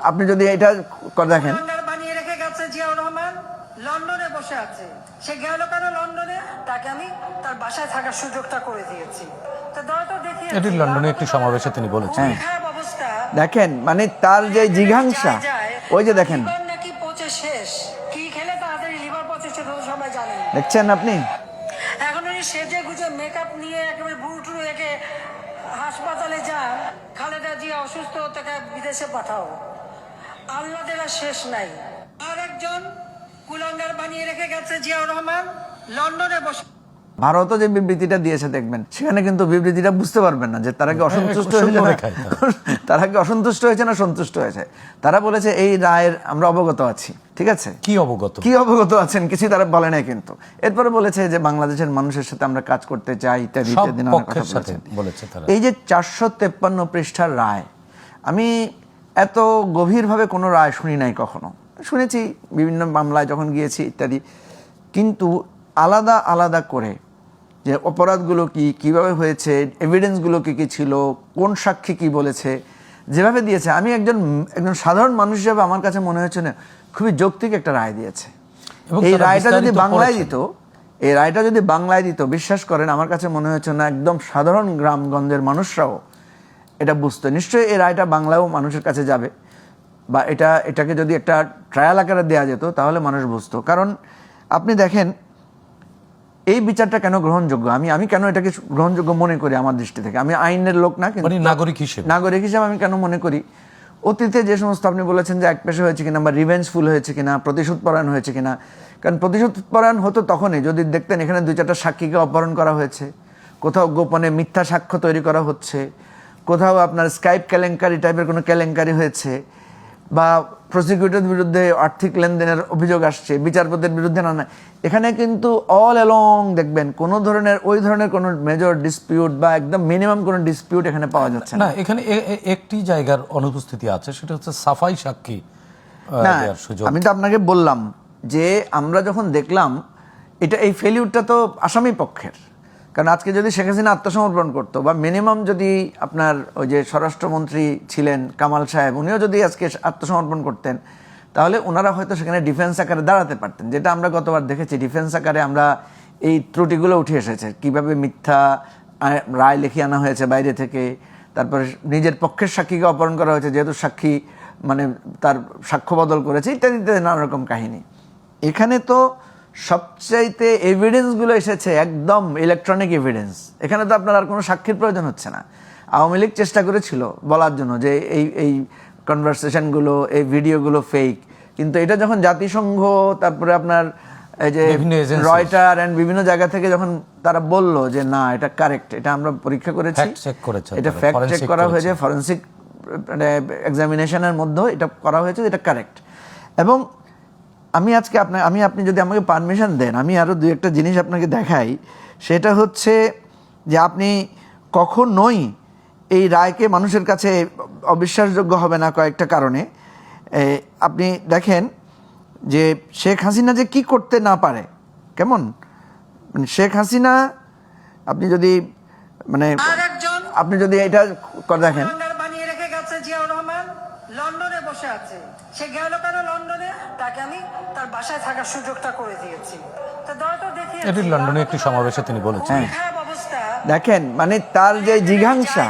আপনি যদি এটা দেখেন, বানিয়ে রেখে গেছে জিয়াউর রহমান লন্ডনে বসে আছে। সে গেল কেন লন্ডনে? তাকে আমি তার বাসায় থাকার সুযোগটা করে দিয়েছি। এটি লন্ডনে একটি সমাবেশে তিনি বলেছেন। খারাপ অবস্থা দেখেন মানে তার যে জিঘাংসা, ওই যে দেখেন নাকি পচে শেষ, কি খেলে তাড়াতাড়ি লিভার পচে সেটা তো সবাই জানেন। দেখছেন আপনি, এখন উনি সেজে গুজে মেকআপ নিয়ে একেবারে বুড়ুটুরু একে হাসপাতালে যান, খালেদা জিয়া অসুস্থ, তাকে বিদেশে পাঠাও। আল্লাদের আর শেষ নাই। আর একজন কুলাঙ্গার বানিয়ে রেখে গেছে জিয়াউর রহমান লন্ডনে বসে। ভারতও যে বিবৃতিটা দিয়েছে দেখবেন, সেখানে কিন্তু বিবৃতিটা বুঝতে পারবেন না যে তারা কি অসন্তুষ্ট হয়েছে না, তারা কি অসন্তুষ্ট হয়েছে না সন্তুষ্ট হয়েছে। তারা বলেছে এই রায়ের আমরা অবগত আছি, ঠিক আছে, কি অবগত আছেন কিছু তারা বলে নাই, কিন্তু এরপরে বলেছে যে বাংলাদেশের মানুষের সাথে আমরা কাজ করতে চাই ইত্যাদি ইত্যাদি নানা কথা বলেছে। এই যে 453 পৃষ্ঠার রায়, আমি এত গভীরভাবে কোনো রায় শুনি নাই কখনো। শুনেছি বিভিন্ন মামলায় যখন গিয়েছি ইত্যাদি, কিন্তু আলাদা আলাদা করে যে অপরাধগুলো কি, কিভাবে হয়েছে, এভিডেন্সগুলো কি কি ছিল, কোন সাক্ষী কি বলেছে, যেভাবে দিয়েছে, আমি একজন সাধারণ মানুষ হিসেবে আমার কাছে মনে হয়েছে না খুবই যৌক্তিক একটা রায় দিয়েছে। এই রায়টা যদি বাংলায় দিত, বিশ্বাস করেন আমার কাছে মনে হয়েছে না একদম সাধারণ গ্রামগঞ্জের মানুষরাও এটা বুঝতো। নিশ্চয়ই এই রায়টা বাংলায়ও মানুষের কাছে যাবে, বা এটাকে যদি একটা ট্রায়াল আকারে দেওয়া যেত তাহলে মানুষ বুঝতো। কারণ আপনি দেখেন এই বিচারটা কেন গ্রহণযোগ্য, আমি কেন এটাকে গ্রহণযোগ্য মনে করি আমার দৃষ্টি থেকে। আমি আইনের লোক না, কিন্তু নাগরিক হিসেবে আমি কেন মনে করি, অতীতে যে সমস্ত আপনি বলেছেন যে একপেশে হয়েছে কিনা, বা রিভেঞ্জফুল হয়েছে কিনা, প্রতিশোধ পরায়ণ হয়েছে কিনা, কারণ প্রতিশোধ পরায়ণ হতো তখনই যদি দেখতেন এখানে 2-4টা সাক্ষীকে অপহরণ করা হয়েছে, কোথাও গোপনে মিথ্যা সাক্ষ্য তৈরি করা হচ্ছে, কোথাও আপনার স্কাইপ কেলেঙ্কারি টাইপের কোনো কেলেঙ্কারি হয়েছে, বা প্রসিকিউটরের বিরুদ্ধে আর্থিক লেনদেনের অভিযোগ আসছে, বিচারপতির বিরুদ্ধে না। এখানে কিন্তু অল অ্যালং দেখবেন কোনো ধরনের ওই ধরনের কোনো মেজর ডিসপিউট বা একদম মিনিমাম কোনো ডিসপিউট এখানে পাওয়া যাচ্ছে না। এখানে একটি জায়গার অনুপস্থিতি আছে, সেটা হচ্ছে সাফাই সাক্ষী দেওয়ার সুযোগ। আমি তো আপনাকে বললাম যে আমরা যখন দেখলাম এই ফেলিউরটা তো আসামি পক্ষের, কারণ আজকে যদি শেখ হাসিনা আত্মসমর্পণ করতো, বা মিনিমাম যদি আপনার ওই যে স্বরাষ্ট্রমন্ত্রী ছিলেন কামাল সাহেব, উনিও যদি আজকে আত্মসমর্পণ করতেন, তাহলে ওনারা হয়তো সেখানে ডিফেন্স আকারে দাঁড়াতে পারতেন, যেটা আমরা গতবার দেখেছি। ডিফেন্স আকারে আমরা এই ত্রুটিগুলো উঠে এসেছে, কিভাবে মিথ্যা রায় লিখিয়ে আনা হয়েছে বাইরে থেকে, তারপরে নিজের পক্ষের সাক্ষীকে অপহরণ করা হয়েছে যেহেতু সাক্ষী মানে তার সাক্ষ্য বদল করেছে, ইত্যাদি ইত্যাদি নানা রকম কাহিনী। এখানে তো সবচাইতে এভিডেন্সগুলো এসেছে একদম ইলেকট্রনিক এভিডেন্স। এখানে তো আপনার আর কোনো সাক্ষীর প্রয়োজন হচ্ছে না। আওয়ামী লীগ চেষ্টা করেছিল বলার জন্য যে এই কনভারসেশনগুলো, এই ভিডিওগুলো ফেক, কিন্তু এটা যখন জাতিসংঘ, তারপরে আপনার এই যে রয়টার এন্ড বিভিন্ন জায়গা থেকে যখন তারা বলল যে না এটা কারেক্ট, এটা আমরা পরীক্ষা করেছি, এটা ফ্যাক্ট চেক করা হয়েছে, ফরেনসিক এক্সামিনেশনের মধ্যে এটা করা হয়েছে, এটা কারেক্ট। এবং আপনি যদি আমাকে পারমিশন দেন, আমি আরও 2-1টা জিনিস আপনাকে দেখাই। সেটা হচ্ছে যে আপনি কখনোই এই রায়কে মানুষের কাছে অবিশ্বাসযোগ্য হবে না কয়েকটা কারণে। আপনি দেখেন যে শেখ হাসিনা যে কি করতে না পারে, কেমন মানে শেখ হাসিনা, আপনি যদি এটা দেখেন, বানিয়ে রেখে গেছে জিয়াউর রহমান লন্ডনে বসে আছে। সে গেল কেন লন্ডনে? তাকে আমি তার বাসায় থাকার সুযোগটা করে দিয়েছি। এটি লন্ডনে একটি সমাবেশে তিনি বলেছেন। খারাপ অবস্থা দেখেন মানে তার যে জিঘাংসা,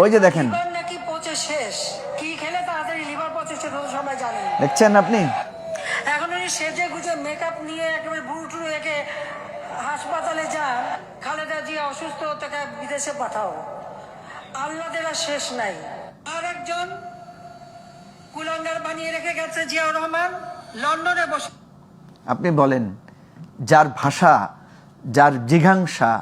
ওই যে দেখেন নাকি পচে শেষ, কি খেলে তাড়াতাড়ি লিভার পচে সেটা তো সবাই জানেন। দেখছেন আপনি, এখন উনি সেজে গুজে মেকআপ নিয়ে একেবারে বুড়ুটুরু একে হাসপাতালে যান, খালেদা জিয়া অসুস্থ, তাকে বিদেশে পাঠাও। আল্লাদের আর শেষ নাই। আর একজন কুলাঙ্গার বানিয়ে রেখে গেছে জিয়াউর রহমান লন্ডনে বসে। আপনি বলেন, যার ভাষা, যার জিঘাংসা,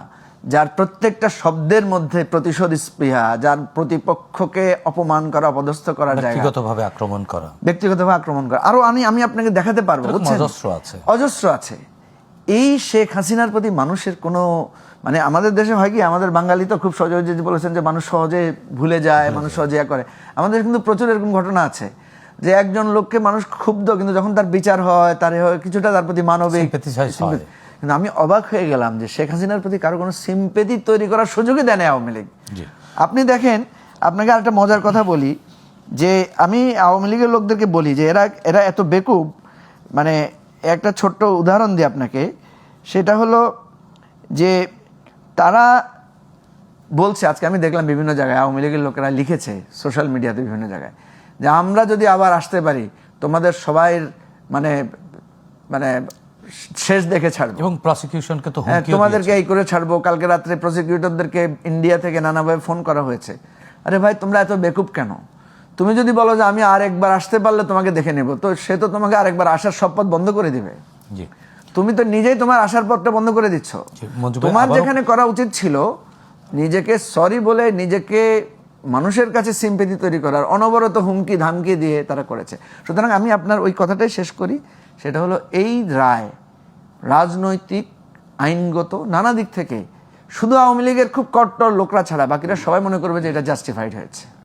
যার প্রত্যেকটা শব্দের মধ্যে প্রতিশোধ স্পৃহা, যার প্রতিপক্ষকে অপমান করা, অপদস্থ করার জায়গা, ব্যক্তিগতভাবে আক্রমণ করা, আরো আমি আপনাকে দেখাতে পারবো, অজস্র আছে। এই শেখ হাসিনার প্রতি মানুষের কোনো মানে আমাদের দেশে হয় কি, আমাদের বাঙালি তো খুব সহজে বলেছেন যে মানুষ সহজে ভুলে যায়, মানুষ সহজে করে। আমাদের কিন্তু প্রচুর এরকম ঘটনা আছে যে একজন লোককে মানুষ ক্ষুব্ধ, কিন্তু যখন তার বিচার হয়, তার কিছুটা তার প্রতি মানবিক। কিন্তু আমি অবাক হয়ে গেলাম যে শেখ হাসিনার প্রতি কারো কোনো সিম্পেথি তৈরি করার সুযোগই দেয় না আওয়ামী লীগ। আপনি দেখেন, আপনাকে আরেকটা মজার কথা বলি যে আমি আওয়ামী লীগের লোকদেরকে বলি যে এরা এরা এত বেকুব, মানে একটা ছোট্ট উদাহরণ দিই আপনাকে, সেটা হলো যে তারা বলছে, আজকে আমি দেখলাম বিভিন্ন জায়গায় আওয়ামী লীগের লোকেরা লিখেছে সোশ্যাল মিডিয়াতে বিভিন্ন জায়গায়, যে আমরা যদি আবার আসতে পারি তোমাদের সবাইয়ের মানে মানে শেষ দেখে ছাড়বো, এবং প্রসিকিউশনকে তো হ্যাঁ, হুমকিও তোমাদেরকে দিয়েছে। এই করে ছাড়বো। কালকে রাত্রে প্রসিকিউটরদেরকে ইন্ডিয়া থেকে নানাভাবে ফোন করা হয়েছে। আরে ভাই, তোমরা এত বেকুব কেন? তুমি যদি বলো যে আমি আর একবার আসতে পারলে তোমাকে দেখে নেব, তো সে তো তোমাকে আরেকবার আসার সব পথ বন্ধ করে দিবে। জি, তুমি তো নিজেই তোমার আসার পথটা বন্ধ করে দিচ্ছ। জি, মঞ্জু ভাই, তোমার আবারও- যেখানে করা উচিত ছিল নিজেকে সরি বলে নিজেকে মানুষের কাছে সিম্পেথি তৈরি করার, অনবরত হুমকি ধামকি দিয়ে তারা করেছে। সুতরাং আমি আপনার ওই কথাটাই শেষ করি, সেটা হলো এই রায় রাজনৈতিক, আইনগত নানা দিক থেকে শুধু আওয়ামী লীগের খুব কট্টর লোকরা ছাড়া বাকিরা সবাই মনে করবে যে এটা জাস্টিফাইড হয়েছে।